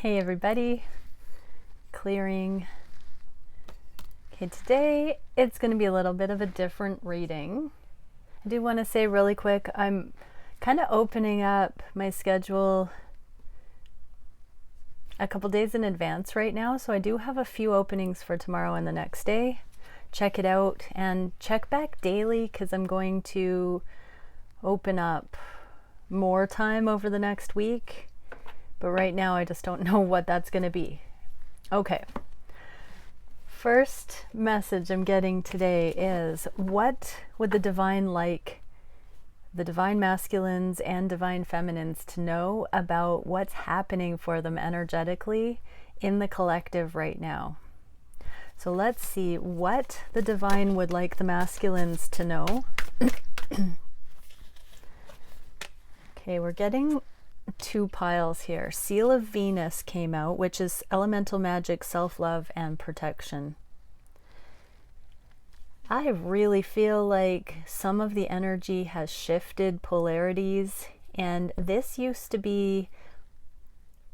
Hey everybody, clearing. Okay, today it's going to be a little bit of a different reading. I do want to say really quick, I'm kind of opening up my schedule a couple days in advance right now, so I do have a few openings for tomorrow and the next day. Check it out and check back daily because I'm going to open up more time over the next week. But right now I just don't know what that's going to be. Okay. First message I'm getting today is, what would the divine like the divine masculines and divine feminines to know about what's happening for them energetically in the collective right now? So let's see what the divine would like the masculines to know. Okay, we're getting two piles here. Seal of Venus came out, which is elemental magic, self-love, and protection. I really feel like some of the energy has shifted polarities, and this used to be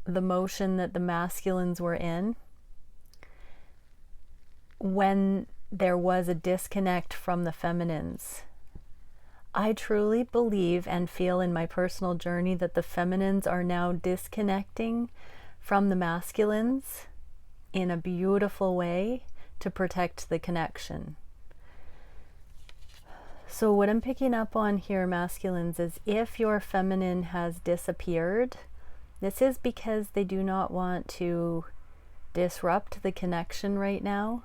the motion that the masculines were in when there was a disconnect from the feminines. I truly believe and feel in my personal journey that the feminines are now disconnecting from the masculines in a beautiful way to protect the connection. So what I'm picking up on here, masculines, is if your feminine has disappeared, this is because they do not want to disrupt the connection right now.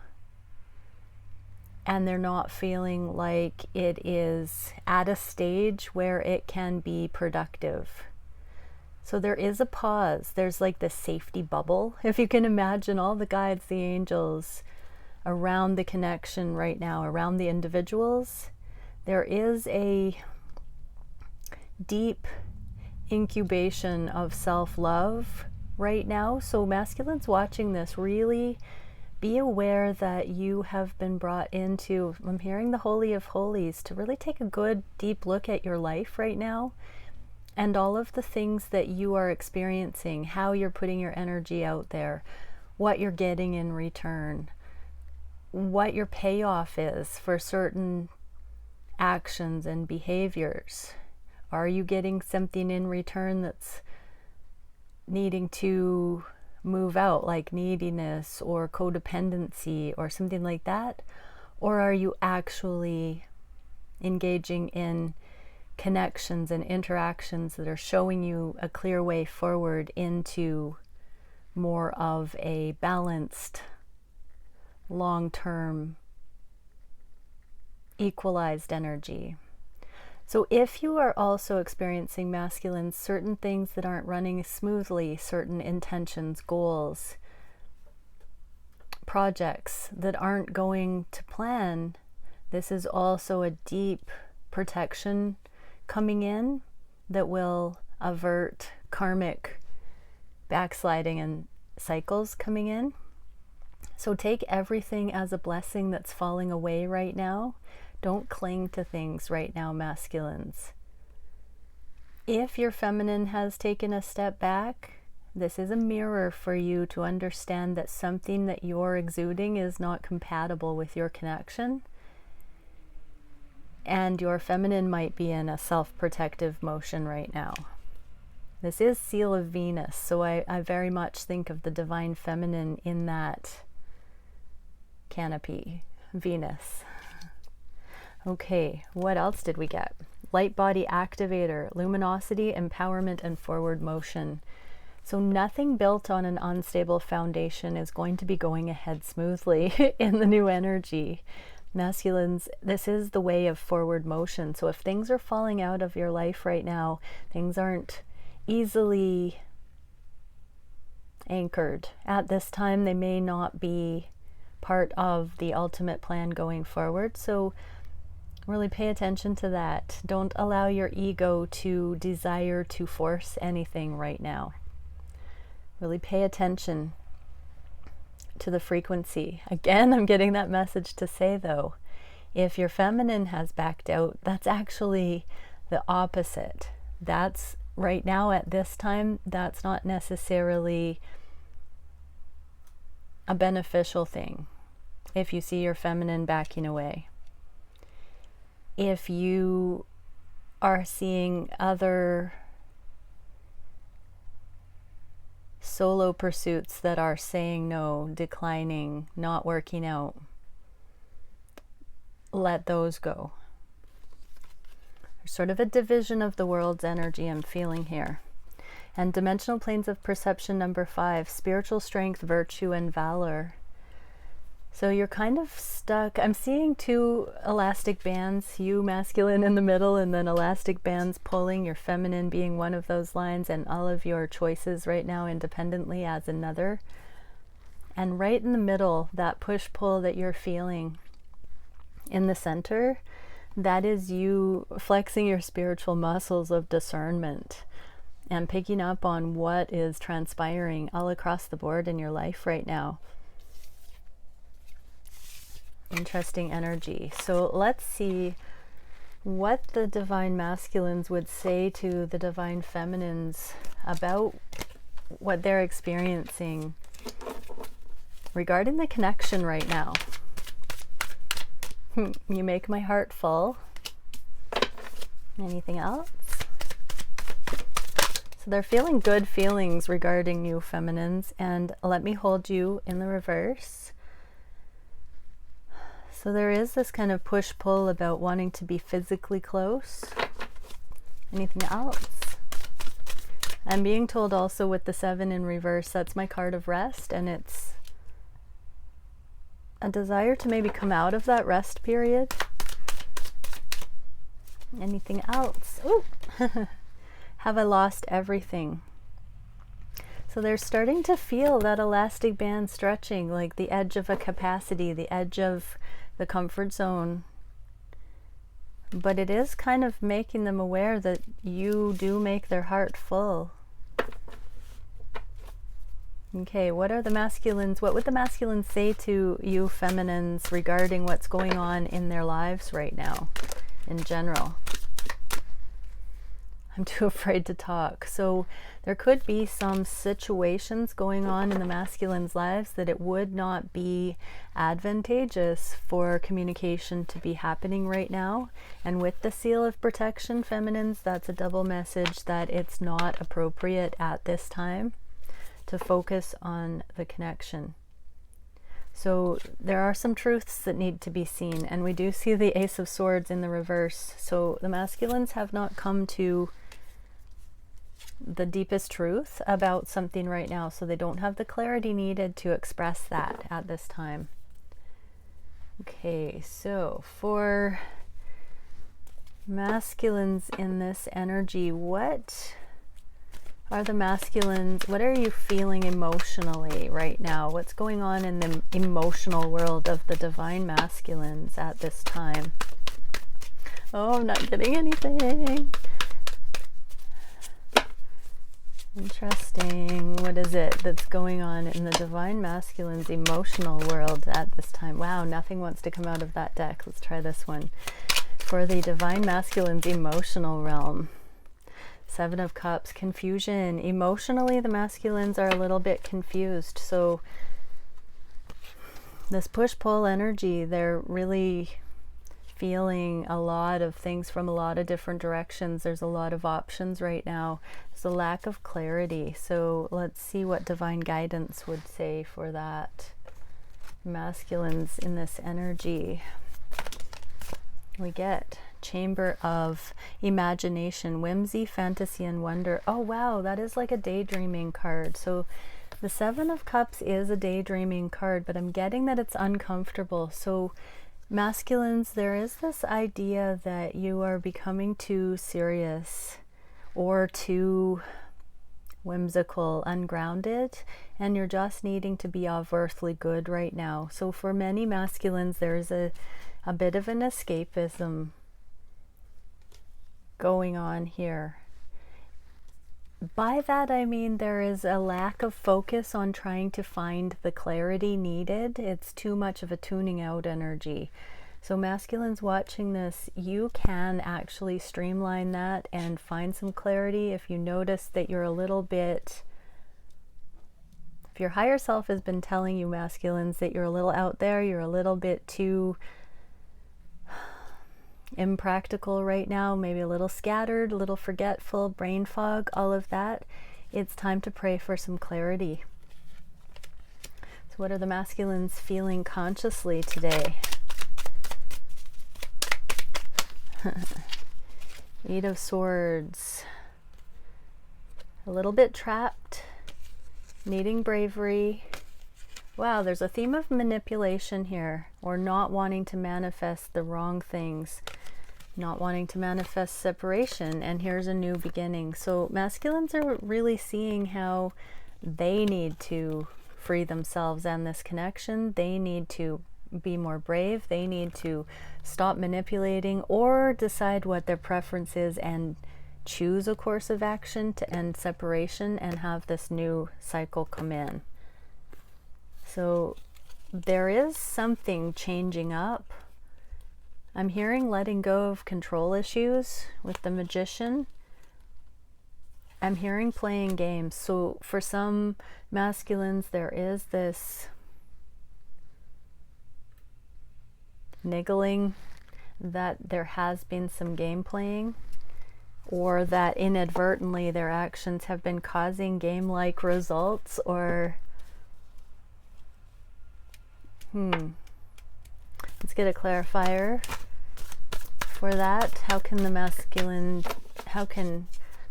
And they're not feeling like it is at a stage where it can be productive. So there is a pause. There's like this safety bubble. If you can imagine all the guides, the angels around the connection right now, around the individuals, there is a deep incubation of self-love right now. So masculines watching this, really be aware that you have been brought into, I'm hearing the Holy of Holies, to really take a good deep look at your life right now and all of the things that you are experiencing, how you're putting your energy out there, what you're getting in return, what your payoff is for certain actions and behaviors. Are you getting something in return that's needing to move out, like neediness or codependency or something like that? Or are you actually engaging in connections and interactions that are showing you a clear way forward into more of a balanced, long-term, equalized energy? So if you are also experiencing masculines, certain things that aren't running smoothly, certain intentions, goals, projects that aren't going to plan, this is also a deep protection coming in that will avert karmic backsliding and cycles coming in. So take everything as a blessing that's falling away right now. Don't cling to things right now, masculines. If your feminine has taken a step back, this is a mirror for you to understand that something that you're exuding is not compatible with your connection. And your feminine might be in a self-protective motion right now. This is Seal of Venus, so I very much think of the divine feminine in that canopy, Venus. Okay, what else did we get? Light body activator, luminosity, empowerment, and forward motion. So nothing built on an unstable foundation is going to be going ahead smoothly in the new energy. Masculines, this is the way of forward motion. So if things are falling out of your life right now, things aren't easily anchored. At this time, they may not be part of the ultimate plan going forward. So really pay attention to that. Don't allow your ego to desire to force anything right now. Really pay attention to the frequency. Again, I'm getting that message to say, though, if your feminine has backed out, that's actually the opposite. That's right now at this time, that's not necessarily a beneficial thing if you see your feminine backing away. If you are seeing other solo pursuits that are saying no, declining, not working out, let those go. There's sort of a division of the world's energy I'm feeling here. And dimensional planes of perception number 5, spiritual strength, virtue, and valor. So you're kind of stuck. I'm seeing 2 elastic bands, you masculine in the middle, and then elastic bands pulling, your feminine being one of those lines, and all of your choices right now independently as another. And right in the middle, that push-pull that you're feeling in the center, that is you flexing your spiritual muscles of discernment and picking up on what is transpiring all across the board in your life right now. Interesting energy. So let's see what the divine masculines would say to the divine feminines about what they're experiencing regarding the connection right now. You make my heart full. Anything else? So they're feeling good feelings regarding you feminines, and let me hold you in the reverse. So there is this kind of push-pull about wanting to be physically close. Anything else? I'm being told also with the 7 in reverse, that's my card of rest, and it's a desire to maybe come out of that rest period. Anything else? Ooh. Have I lost everything? So they're starting to feel that elastic band stretching, like the edge of a capacity, the edge of the comfort zone. But it is kind of making them aware that you do make their heart full. Okay, what would the masculines say to you feminines regarding what's going on in their lives right now in general? I'm too afraid to talk. So there could be some situations going on in the masculines' lives that it would not be advantageous for communication to be happening right now. And with the seal of protection, feminines, that's a double message that it's not appropriate at this time to focus on the connection. So there are some truths that need to be seen, and we do see the Ace of Swords in the reverse. So the masculines have not come to the deepest truth about something right now, so they don't have the clarity needed to express that at this time. Okay, so for masculines in this energy, what are the masculines, what are you feeling emotionally right now? What's going on in the emotional world of the divine masculines at this time? Oh, I'm not getting anything. Interesting. What is it that's going on in the divine masculine's emotional world at this time? Wow, nothing wants to come out of that deck. Let's try this one. For the divine masculine's emotional realm. 7 of Cups, confusion. Emotionally, the masculines are a little bit confused. So this push-pull energy, they're really feeling a lot of things from a lot of different directions. There's a lot of options right now. There's a lack of clarity. So let's see what divine guidance would say for that. Masculines in this energy. We get Chamber of Imagination, whimsy, fantasy, and wonder. Oh wow, that is like a daydreaming card. So the 7 of Cups is a daydreaming card, but I'm getting that it's uncomfortable. So masculines, there is this idea that you are becoming too serious or too whimsical, ungrounded, and you're just needing to be of earthly good right now. So for many masculines, there's a bit of an escapism going on here. By that I mean there is a lack of focus on trying to find the clarity needed. It's too much of a tuning out energy. So masculines watching this, you can actually streamline that and find some clarity if you notice that you're a little bit, if your higher self has been telling you, masculines, that you're a little out there, you're a little bit too impractical right now, maybe a little scattered, a little forgetful, brain fog, all of that, it's time to pray for some clarity. So what are the masculines feeling consciously today? Eight of Swords. A little bit trapped, needing bravery. Wow, there's a theme of manipulation here, or not wanting to manifest the wrong things, not wanting to manifest separation, and here's a new beginning. So masculines are really seeing how they need to free themselves and this connection. They need to be more brave. They need to stop manipulating or decide what their preference is and choose a course of action to end separation and have this new cycle come in. So there is something changing up. I'm hearing letting go of control issues with the Magician. I'm hearing playing games. So for some masculines, there is this niggling that there has been some game playing, or that inadvertently their actions have been causing game-like results, or let's get a clarifier for that. How can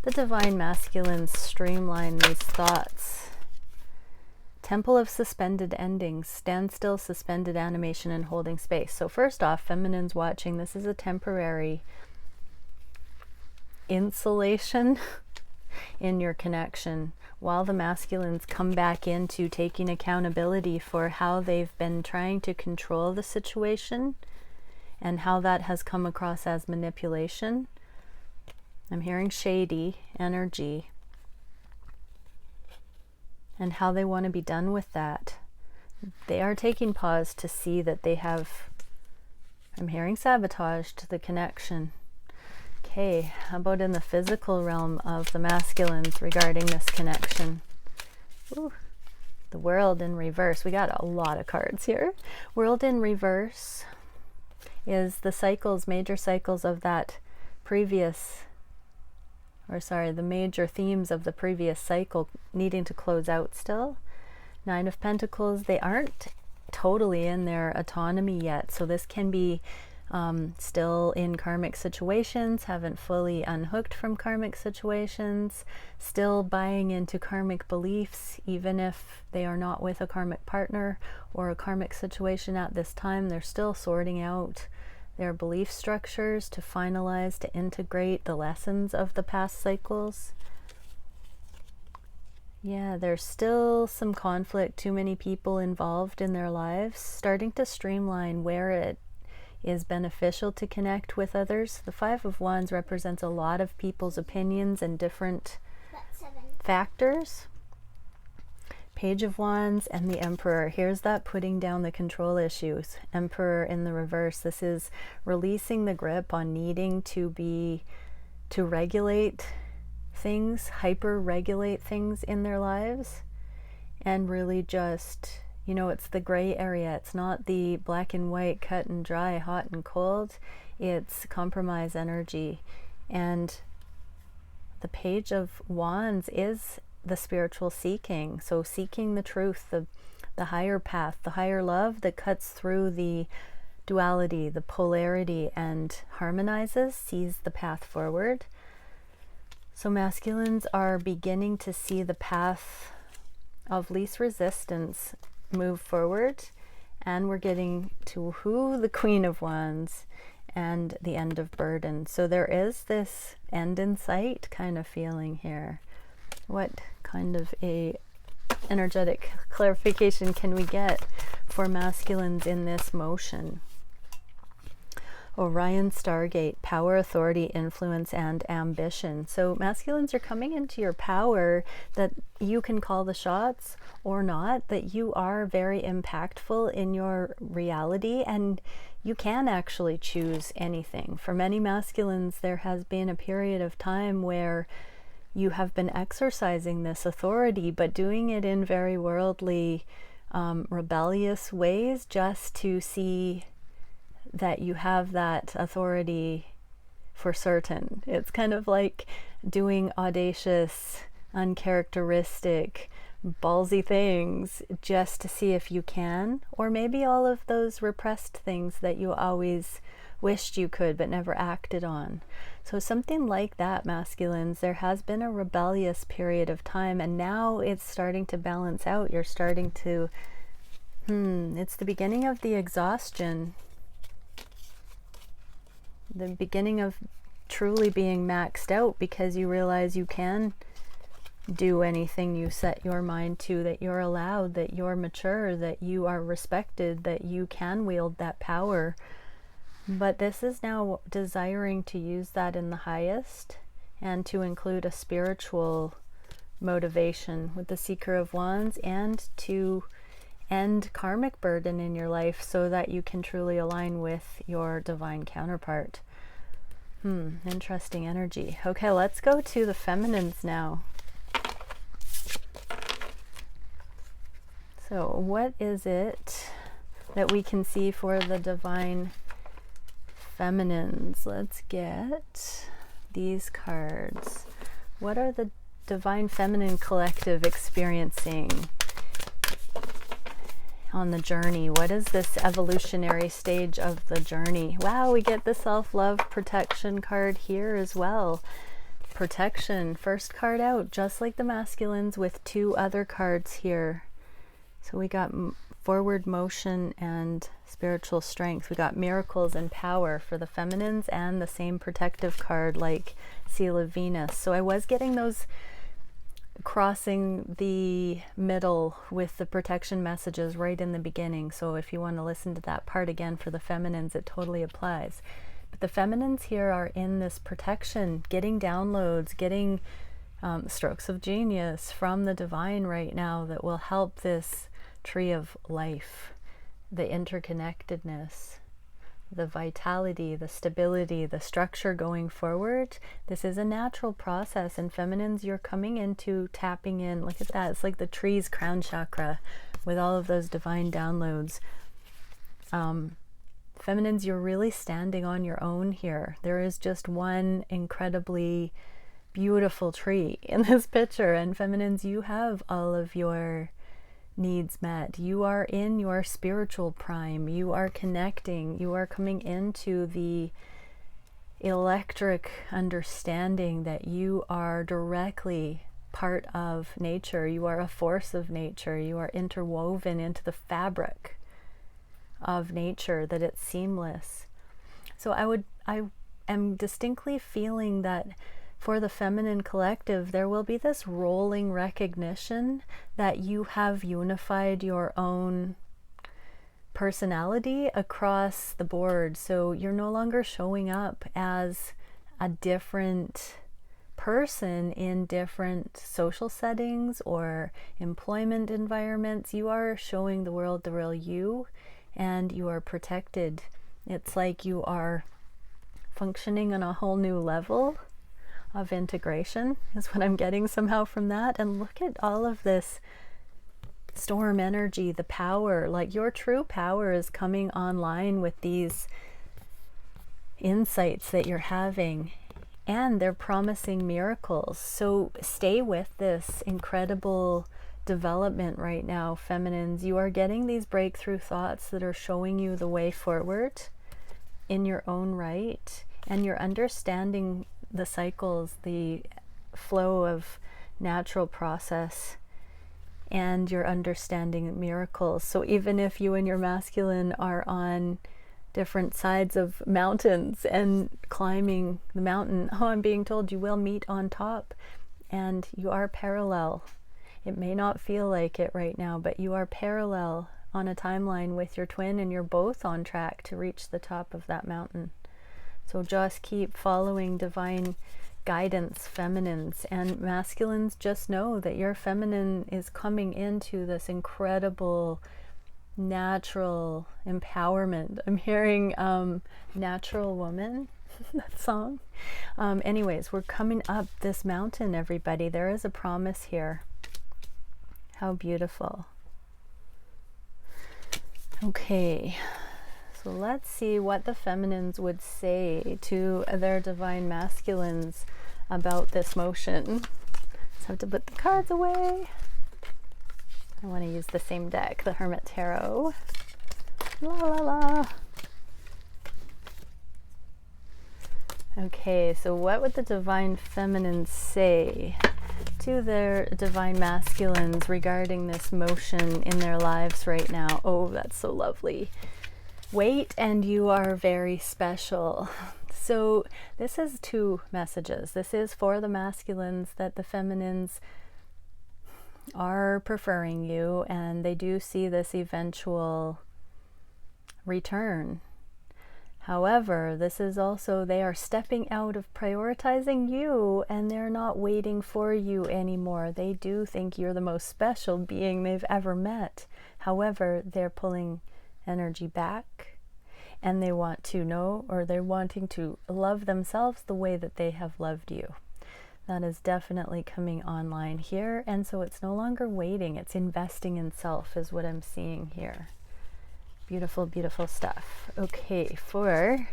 the divine masculines streamline these thoughts? Temple of suspended endings, standstill, suspended animation, and holding space. So first off, feminines watching, this is a temporary insulation in your connection while the masculines come back into taking accountability for how they've been trying to control the situation and how that has come across as manipulation. I'm hearing shady energy and how they want to be done with that. They are taking pause to see that they have, I'm hearing sabotage to the connection. Okay, how about in the physical realm of the masculines regarding this connection? Ooh, the World in reverse. We got a lot of cards here. World in reverse is the cycles, major cycles of that previous, or sorry, the major themes of the previous cycle needing to close out still. Nine of Pentacles, they aren't totally in their autonomy yet. So this can be still in karmic situations, haven't fully unhooked from karmic situations, still buying into karmic beliefs, even if they are not with a karmic partner or a karmic situation at this time. They're still sorting out their belief structures to finalize, to integrate the lessons of the past cycles. Yeah, there's still some conflict, too many people involved in their lives, starting to streamline where it is beneficial to connect with others. The Five of Wands represents a lot of people's opinions and different factors. Page of Wands and the Emperor. Here's that putting down the control issues. Emperor in the reverse. This is releasing the grip on needing to regulate things, hyper-regulate things in their lives, and really just, you know, it's the gray area. It's not the black and white, cut and dry, hot and cold. It's compromise energy. And the Page of Wands is the spiritual seeking. So seeking the truth, the higher path, the higher love that cuts through the duality, the polarity, and harmonizes, sees the path forward. So masculines are beginning to see the path of least resistance move forward, and we're getting to the Queen of Wands and the end of burden. So there is this end in sight kind of feeling here. What kind of a energetic clarification can we get for masculines in this motion? Orion Stargate, power, authority, influence, and ambition. So masculines are coming into your power, that you can call the shots or not, that you are very impactful in your reality and you can actually choose anything. For many masculines, there has been a period of time where you have been exercising this authority, but doing it in very worldly, rebellious ways, just to see that you have that authority for certain. It's kind of like doing audacious, uncharacteristic, ballsy things just to see if you can, or maybe all of those repressed things that you always wished you could but never acted on. So something like that, masculines. There has been a rebellious period of time, and now it's starting to balance out. You're starting to it's the beginning of the exhaustion, the beginning of truly being maxed out, because you realize you can do anything you set your mind to, that you're allowed, that you're mature, that you are respected, that you can wield that power. But this is now desiring to use that in the highest, and to include a spiritual motivation with the Seeker of Wands, and to end karmic burden in your life so that you can truly align with your divine counterpart. Interesting energy. Okay, let's go to the feminines now. So what is it that we can see for the divine feminines? Let's get these cards. What are the divine feminine collective experiencing on the journey? What is this evolutionary stage of the journey? Wow, we get the self-love protection card here as well. Protection, first card out, just like the masculines, with two other cards here. So we got forward motion and spiritual strength. We got miracles and power for the feminines, and the same protective card like Seal of Venus. So I was getting those crossing the middle with the protection messages right in the beginning. So if you want to listen to that part again for the feminines, it totally applies. But the feminines here are in this protection, getting downloads, getting strokes of genius from the divine right now that will help this tree of life, the interconnectedness, the vitality, the stability, the structure going forward. This is a natural process, and feminines, you're coming into tapping in. Look at that. It's like the tree's crown chakra with all of those divine downloads. Feminines, you're really standing on your own here. There is just one incredibly beautiful tree in this picture, and feminines, you have all of your needs met. You are in your spiritual prime. You are connecting. You are coming into the electric understanding that you are directly part of nature. You are a force of nature. You are interwoven into the fabric of nature, that it's seamless. So I am distinctly feeling that for the feminine collective, there will be this rolling recognition that you have unified your own personality across the board. So you're no longer showing up as a different person in different social settings or employment environments. You are showing the world the real you, and you are protected. It's like you are functioning on a whole new level of integration, is what I'm getting somehow from that. And look at all of this storm energy, the power, like your true power is coming online with these insights that you're having, and they're promising miracles. So stay with this incredible development right now, feminines. You are getting these breakthrough thoughts that are showing you the way forward in your own right, and you're understanding the cycles, the flow of natural process, and you're understanding miracles. So even if you and your masculine are on different sides of mountains and climbing the mountain, I'm being told you will meet on top, and you are parallel. It may not feel like it right now, but you are parallel on a timeline with your twin, and you're both on track to reach the top of that mountain. So just keep following divine guidance, feminines. And masculines, just know that your feminine is coming into this incredible natural empowerment. I'm hearing natural woman. that song. Anyways, we're coming up this mountain, everybody. There is a promise here. How beautiful. Okay, so let's see what the feminines would say to their divine masculines about this motion. Just have to put the cards away. I want to use the same deck, the Hermetic Tarot. La la la. Okay, so what would the divine feminines say to their divine masculines regarding this motion in their lives right now? Oh, that's so lovely. Wait, and you are very special. So this is two messages. This is for the masculines, that the feminines are preferring you and they do see this eventual return. However, this is also, they are stepping out of prioritizing you and they're not waiting for you anymore. They do think you're the most special being they've ever met. However, they're pulling energy back and they want to know, or they're wanting to love themselves the way that they have loved you. That is definitely coming online here. And so it's no longer waiting, it's investing in self is what I'm seeing here. Beautiful, beautiful stuff. Okay, for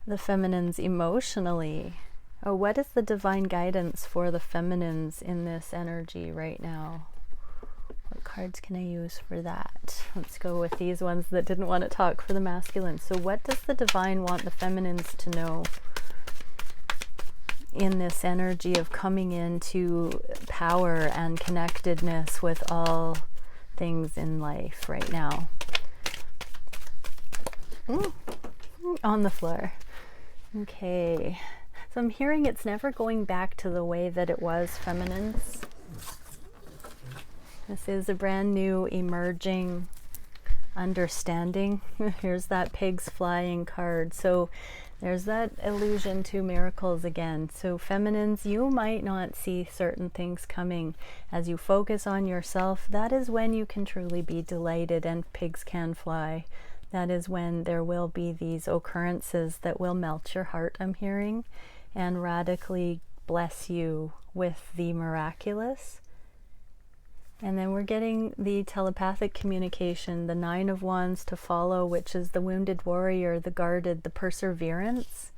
the feminines emotionally, what is the divine guidance for the feminines in this energy right now? What cards can I use for that? Let's go with these ones that didn't want to talk for the masculine. So what does the divine want the feminines to know in this energy of coming into power and connectedness with all things in life right now? On the floor. Okay, so I'm hearing it's never going back to the way that it was, feminines. This is a brand new emerging understanding. Here's that pigs flying card. So there's that allusion to miracles again. So feminines, you might not see certain things coming. As you focus on yourself, that is when you can truly be delighted and pigs can fly. That is when there will be these occurrences that will melt your heart, I'm hearing, and radically bless you with the miraculous. And then we're getting the telepathic communication, the 9 of Wands to follow, which is the wounded warrior, the guarded, the perseverance.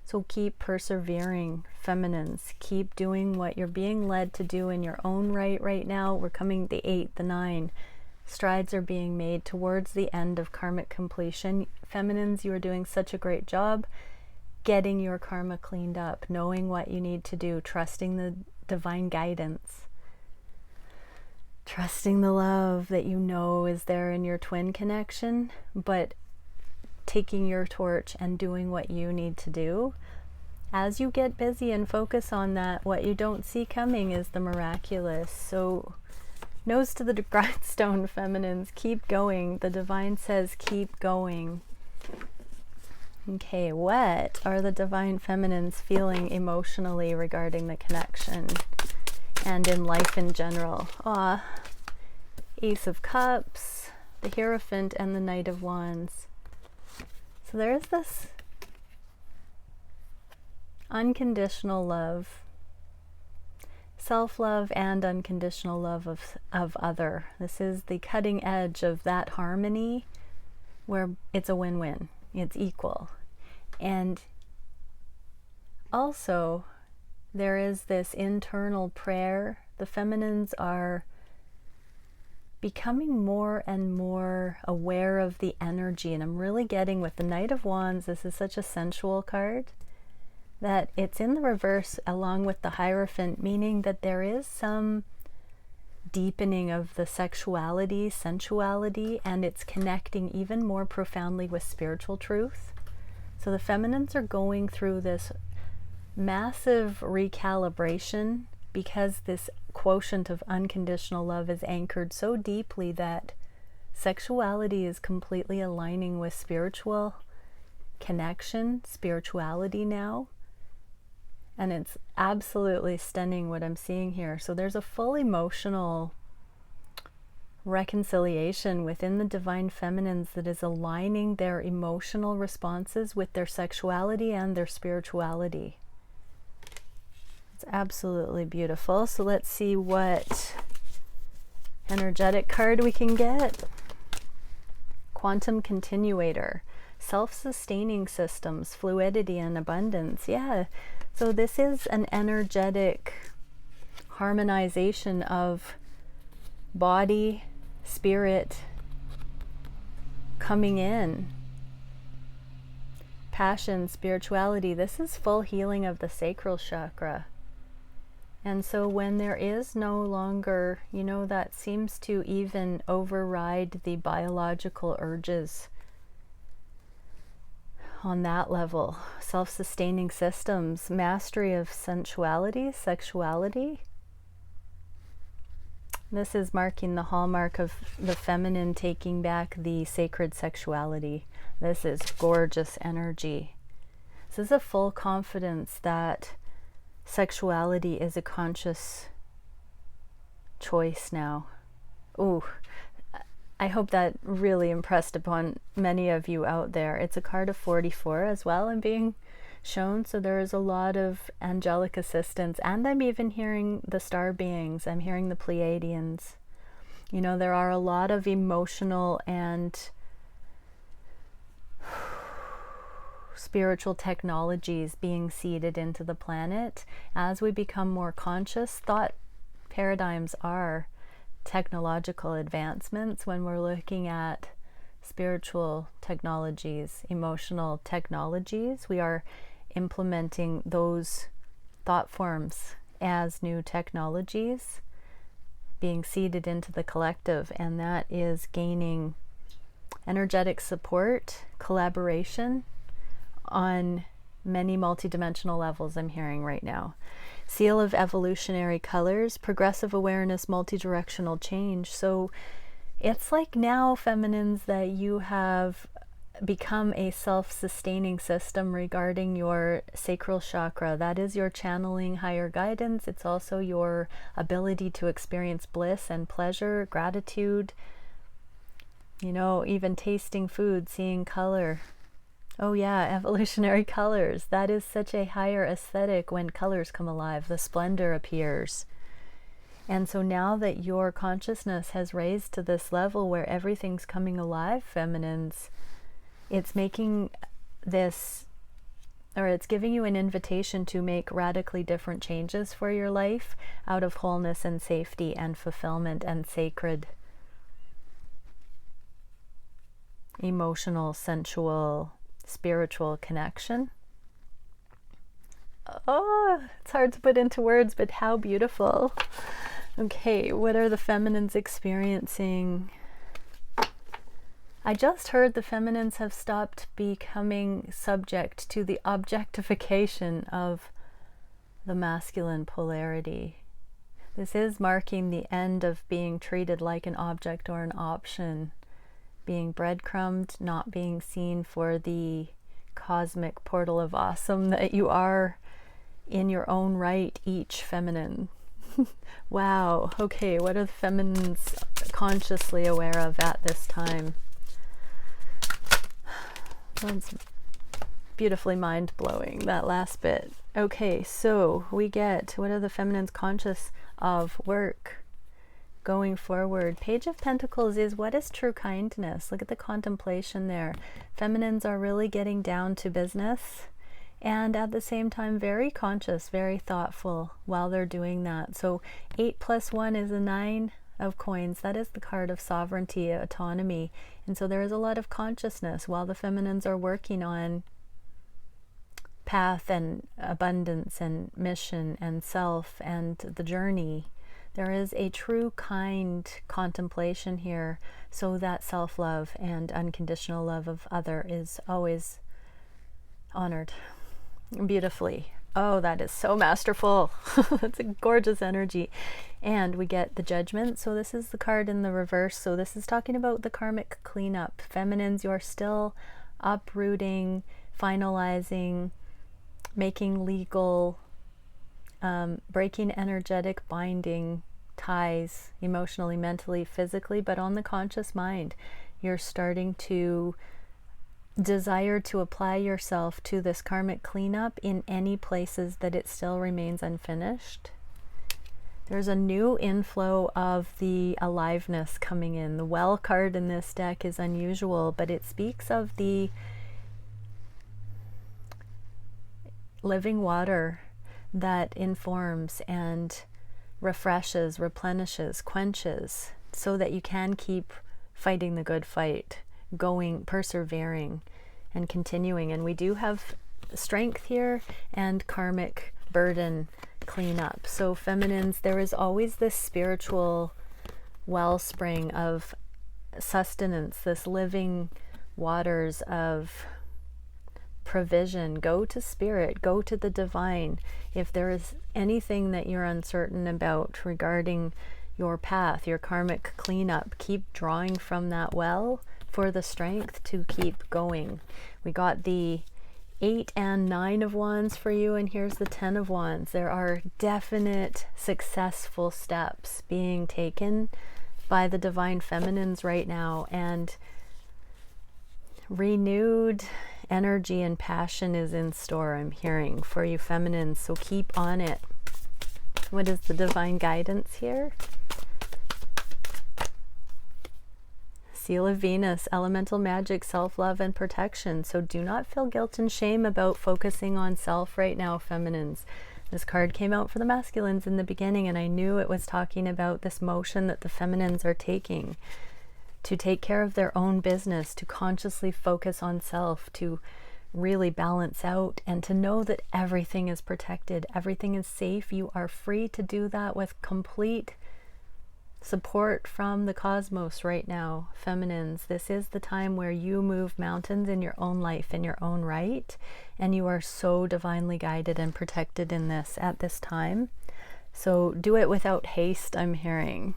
So keep persevering, feminines. Keep doing what you're being led to do in your own right now. We're coming the 8, the 9. Strides are being made towards the end of karmic completion. Feminines, you are doing such a great job getting your karma cleaned up, knowing what you need to do, trusting the divine guidance. Trusting the love that you know is there in your twin connection, but taking your torch and doing what you need to do. As you get busy and focus on that, what you don't see coming is the miraculous. So nose to the grindstone, feminines, keep going. The divine says keep going. Okay, what are the divine feminines feeling emotionally regarding the connection and in life in general? Ace of Cups, the Hierophant, and the Knight of Wands. So there is this unconditional love, self-love and unconditional love of other. This is the cutting edge of that harmony where it's a win-win, it's equal. And also there is this internal prayer. The feminines are becoming more and more aware of the energy, and I'm really getting with the Knight of Wands, this is such a sensual card, that it's in the reverse along with the Hierophant, meaning that there is some deepening of the sexuality, sensuality, and it's connecting even more profoundly with spiritual truth. So the feminines are going through this massive recalibration because this quotient of unconditional love is anchored so deeply that sexuality is completely aligning with spiritual connection, spirituality now. And it's absolutely stunning what I'm seeing here. So there's a full emotional reconciliation within the divine feminines that is aligning their emotional responses with their sexuality and their spirituality. It's absolutely beautiful. So let's see what energetic card we can get. Quantum continuator, self-sustaining systems, fluidity and abundance. Yeah, so this is an energetic harmonization of body, spirit coming in, passion, spirituality. This is full healing of the sacral chakra. And so when there is no longer, you know, that seems to even override the biological urges on that level. Self-sustaining systems, mastery of sensuality, sexuality. This is marking the hallmark of the feminine taking back the sacred sexuality. This is gorgeous energy. This is a full confidence that sexuality is a conscious choice now. Ooh, I hope that really impressed upon many of you out there. It's a card of 44 as well, I'm being shown. So there is a lot of angelic assistance, and I'm even hearing the star beings. I'm hearing the Pleiadians. You know, there are a lot of emotional and spiritual technologies being seeded into the planet as we become more conscious. Thought paradigms are technological advancements when we're looking at spiritual technologies, emotional technologies. We are implementing those thought forms as new technologies being seeded into the collective, and that is gaining energetic support, collaboration on many multidimensional levels. I'm hearing right now. Seal of evolutionary colors, progressive awareness, multidirectional change. So it's like now, feminines, that you have become a self-sustaining system regarding your sacral chakra. That is your channeling higher guidance. It's also your ability to experience bliss and pleasure, gratitude, you know, even tasting food, seeing color. Oh yeah, evolutionary colors. That is such a higher aesthetic when colors come alive. The splendor appears. And so now that your consciousness has raised to this level where everything's coming alive, feminines, it's making this, or it's giving you an invitation to make radically different changes for your life out of wholeness and safety and fulfillment and sacred, emotional, sensual, spiritual connection. Oh, it's hard to put into words, but how beautiful. Okay, what are the feminines experiencing? I just heard the feminines have stopped becoming subject to the objectification of the masculine polarity. This is marking the end of being treated like an object or an option, being breadcrumbed, not being seen for the cosmic portal of awesome that you are in your own right, each feminine. Wow. Okay, what are the feminines consciously aware of at this time? That's beautifully mind-blowing, that last bit. Okay, so we get, what are the feminines conscious of? Work, going forward. Page of Pentacles is, what is true kindness? Look at the contemplation there. Feminines are really getting down to business, and at the same time very conscious, very thoughtful while they're doing that. So 8 + 1 is a 9 of coins. That is the card of sovereignty, autonomy. And so there is a lot of consciousness while the feminines are working on path and abundance and mission and self and the journey. There is a true kind contemplation here, so that self-love and unconditional love of other is always honored beautifully. Oh, that is so masterful. That's a gorgeous energy. And we get the Judgment. So this is the card in the reverse. So this is talking about the karmic cleanup. Feminines, you're still uprooting, finalizing, making legal, breaking energetic binding ties emotionally, mentally, physically, but on the conscious mind. You're starting to desire to apply yourself to this karmic cleanup in any places that it still remains unfinished. There's a new inflow of the aliveness coming in. The Well card in this deck is unusual, but it speaks of the living water that informs and refreshes, replenishes, quenches, so that you can keep fighting the good fight, going, persevering, and continuing. And we do have strength here and karmic burden cleanup. So feminines, there is always this spiritual wellspring of sustenance, this living waters of provision. Go to spirit, go to the divine. If there is anything that you're uncertain about regarding your path, your karmic cleanup, keep drawing from that well for the strength to keep going. We got the 8 and 9 of Wands for you, and here's the 10 of Wands. There are definite successful steps being taken by the divine feminines right now, and renewed energy and passion is in store, I'm hearing, for you feminines, so keep on it. What is the divine guidance here? Seal of Venus, elemental magic, self-love, and protection. So do not feel guilt and shame about focusing on self right now, feminines. This card came out for the masculines in the beginning, and I knew it was talking about this motion that the feminines are taking to take care of their own business, to consciously focus on self, to really balance out, and to know that everything is protected, everything is safe. You are free to do that with complete support from the cosmos right now, feminines. This is the time where you move mountains in your own life, in your own right, and you are so divinely guided and protected in this at this time. So do it without haste, I'm hearing.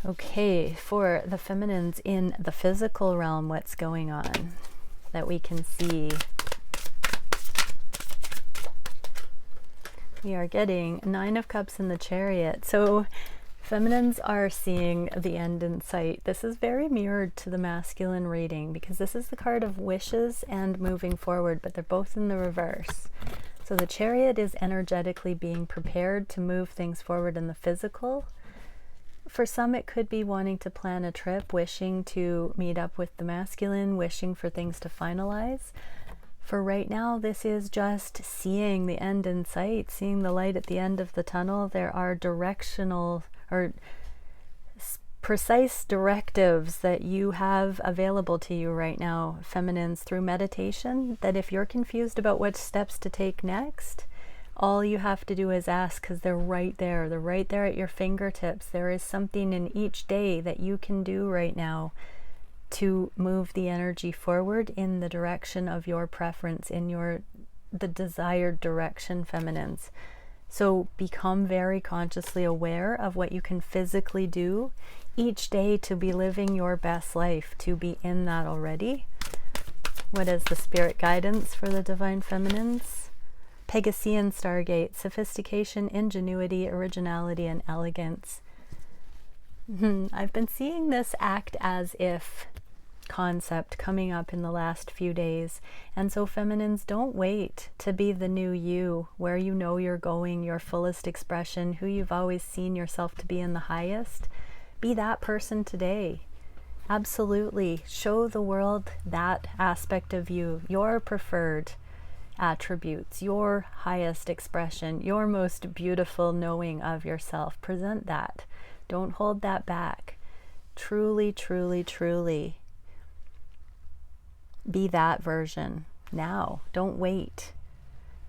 Okay, for the feminines in the physical realm, what's going on that we can see? We are getting 9 of Cups in the Chariot. So feminines are seeing the end in sight. This is very mirrored to the masculine reading, because this is the card of wishes and moving forward, but they're both in the reverse. So the Chariot is energetically being prepared to move things forward in the physical. For some, it could be wanting to plan a trip, wishing to meet up with the masculine, wishing for things to finalize. For right now, this is just seeing the end in sight, seeing the light at the end of the tunnel. There are directional or precise directives that you have available to you right now, feminines, through meditation, that if you're confused about what steps to take next, all you have to do is ask, because they're right there. They're right there at your fingertips. There is something in each day that you can do right now to move the energy forward in the direction of your preference, in the desired direction, feminines. So become very consciously aware of what you can physically do each day to be living your best life, to be in that already. What is the spirit guidance for the divine feminines? Pegasian Stargate, sophistication, ingenuity, originality, and elegance. I've been seeing this act as if concept coming up in the last few days, and so feminines, don't wait to be the new you, where you know you're going, your fullest expression, who you've always seen yourself to be in the highest. Be that person today. Absolutely show the world that aspect of you, your preferred attributes, your highest expression, your most beautiful knowing of yourself. Present that. Don't hold that back. Truly, truly, truly be that version now. Don't wait.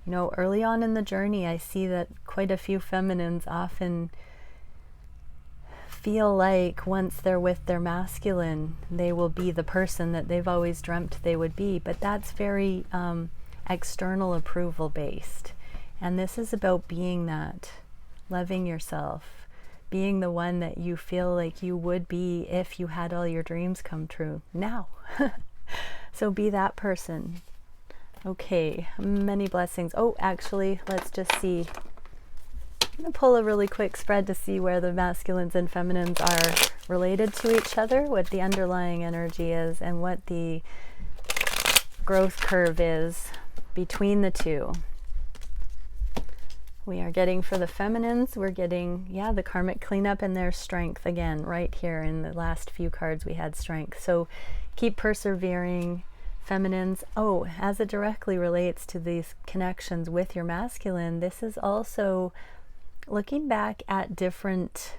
You know, early on in the journey, I see that quite a few feminines often feel like once they're with their masculine, they will be the person that they've always dreamt they would be. But that's very external approval based. And this is about being that, loving yourself, being the one that you feel like you would be if you had all your dreams come true now. So be that person. Okay, many blessings. Oh, actually, let's just see I'm going to pull a really quick spread to see where the masculines and feminines are related to each other, what the underlying energy is, and what the growth curve is between the two. We are getting, for the feminines, we're getting, the karmic cleanup and their strength again, right here in the last few cards we had strength. So keep persevering, feminines. Oh, as it directly relates to these connections with your masculine, this is also looking back at different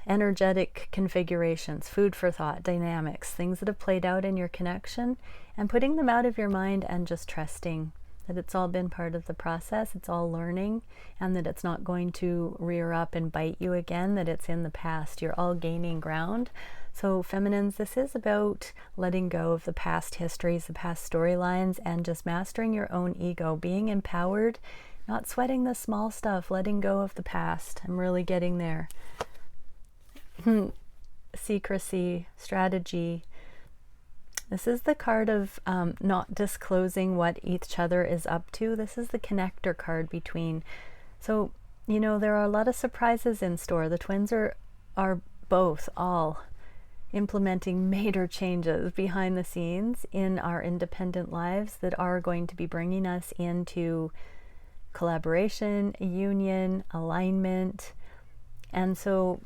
energetic configurations, food for thought, dynamics, things that have played out in your connection, and putting them out of your mind and just trusting that it's all been part of the process, it's all learning, and that it's not going to rear up and bite you again, that it's in the past. You're all gaining ground. So feminines, this is about letting go of the past histories, the past storylines, and just mastering your own ego, being empowered, not sweating the small stuff, letting go of the past. I'm really getting there. Secrecy, strategy. This is the card of not disclosing what each other is up to. This is the connector card between. So, you know, there are a lot of surprises in store. The twins are both all implementing major changes behind the scenes in our independent lives that are going to be bringing us into collaboration, union, alignment. And so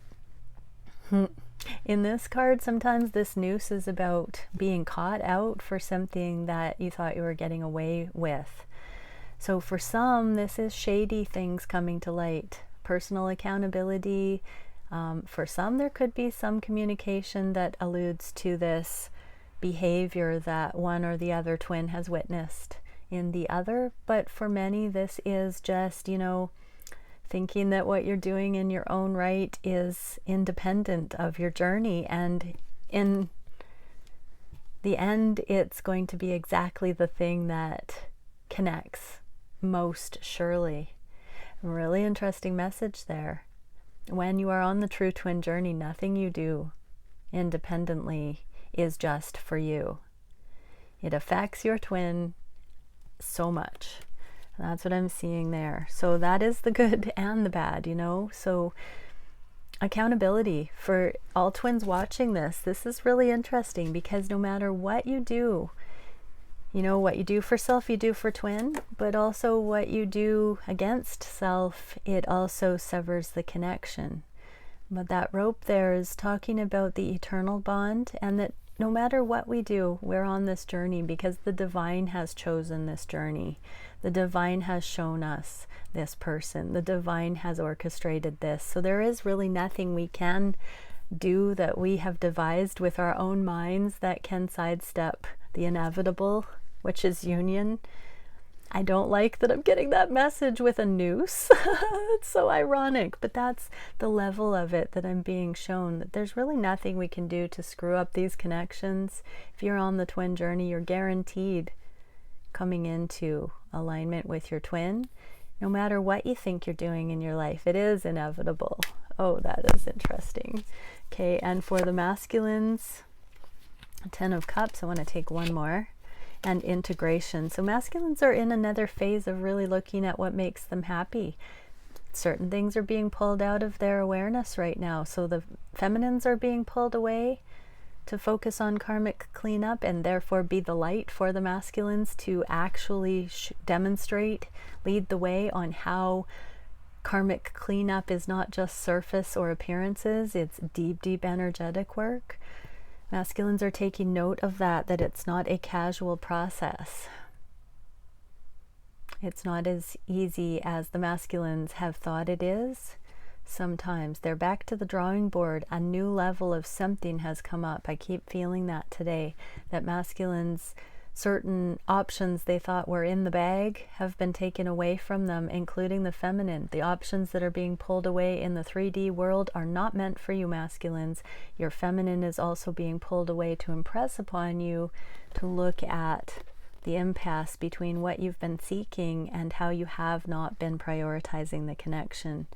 in this card, sometimes this noose is about being caught out for something that you thought you were getting away with. So for some, this is shady things coming to light, personal accountability. For some, there could be some communication that alludes to this behavior that one or the other twin has witnessed in the other. But for many, this is just, you know, thinking that what you're doing in your own right is independent of your journey, and in the end it's going to be exactly the thing that connects most surely. Really interesting message there. When you are on the true twin journey, nothing you do independently is just for you. It affects your twin so much. That's what I'm seeing there. So that is the good and the bad, you know. So accountability for all twins watching this. This is really interesting because no matter what you do, you know, what you do for self, you do for twin, but also what you do against self, it also severs the connection. But that rope there is talking about the eternal bond, and that no matter what we do, we're on this journey because the divine has chosen this journey. The divine has shown us this person. The divine has orchestrated this. So there is really nothing we can do that we have devised with our own minds that can sidestep the inevitable, which is union. I don't like that I'm getting that message with a noose. It's so ironic, but that's the level of it that I'm being shown, that there's really nothing we can do to screw up these connections. If you're on the twin journey, you're guaranteed coming into alignment with your twin. No matter what you think you're doing in your life, it is inevitable. Oh, that is interesting. Okay, and for the masculines, 10 of Cups, I want to take one more. And integration. So masculines are in another phase of really looking at what makes them happy. Certain things are being pulled out of their awareness right now. So the feminines are being pulled away to focus on karmic cleanup and therefore be the light for the masculines to actually demonstrate, lead the way on how karmic cleanup is not just surface or appearances, it's deep, deep energetic work. Masculines are taking note of that it's not a casual process. It's not as easy as the masculines have thought it is. Sometimes they're back to the drawing board. A new level of something has come up. I keep feeling that today, that masculines, certain options they thought were in the bag have been taken away from them, including the feminine. The options that are being pulled away in the 3D world are not meant for you, masculines. Your feminine is also being pulled away to impress upon you to look at the impasse between what you've been seeking and how you have not been prioritizing the connection.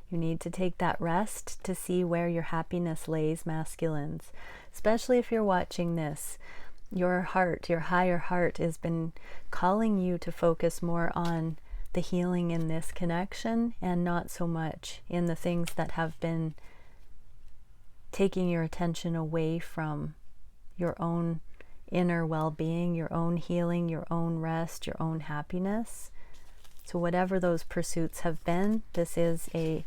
You need to take that rest to see where your happiness lays, masculines. Especially if you're watching this. Your heart, your higher heart, has been calling you to focus more on the healing in this connection and not so much in the things that have been taking your attention away from your own inner well-being, your own healing, your own rest, your own happiness. So whatever those pursuits have been, this is a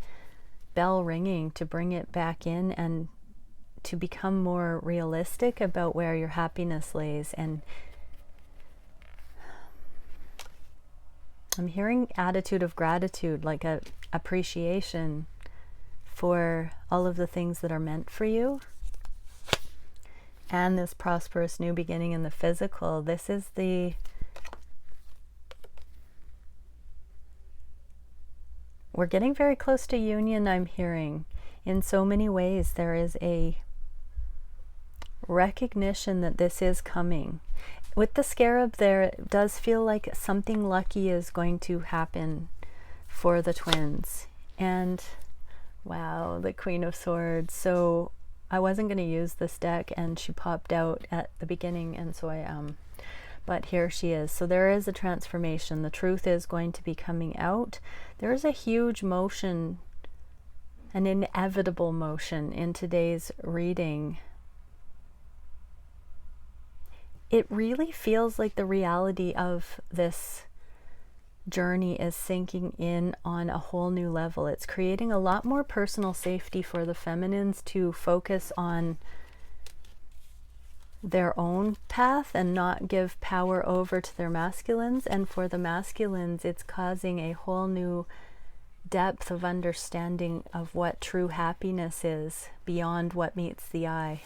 bell ringing to bring it back in and to become more realistic about where your happiness lays. And I'm hearing attitude of gratitude, like a appreciation for all of the things that are meant for you. And this prosperous new beginning in the physical. This is we're getting very close to union, I'm hearing. In so many ways, there is a recognition that this is coming. With the scarab there, it does feel like something lucky is going to happen for the twins. And wow, the Queen of Swords. So I wasn't going to use this deck, and she popped out at the beginning, and so but here she is. So there is a transformation. The truth is going to be coming out. There is a huge motion, an inevitable motion in today's reading. It really feels like the reality of this journey is sinking in on a whole new level. It's creating a lot more personal safety for the feminines to focus on their own path and not give power over to their masculines. And for the masculines, it's causing a whole new depth of understanding of what true happiness is beyond what meets the eye.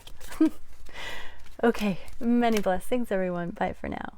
Okay, many blessings, everyone. Bye for now.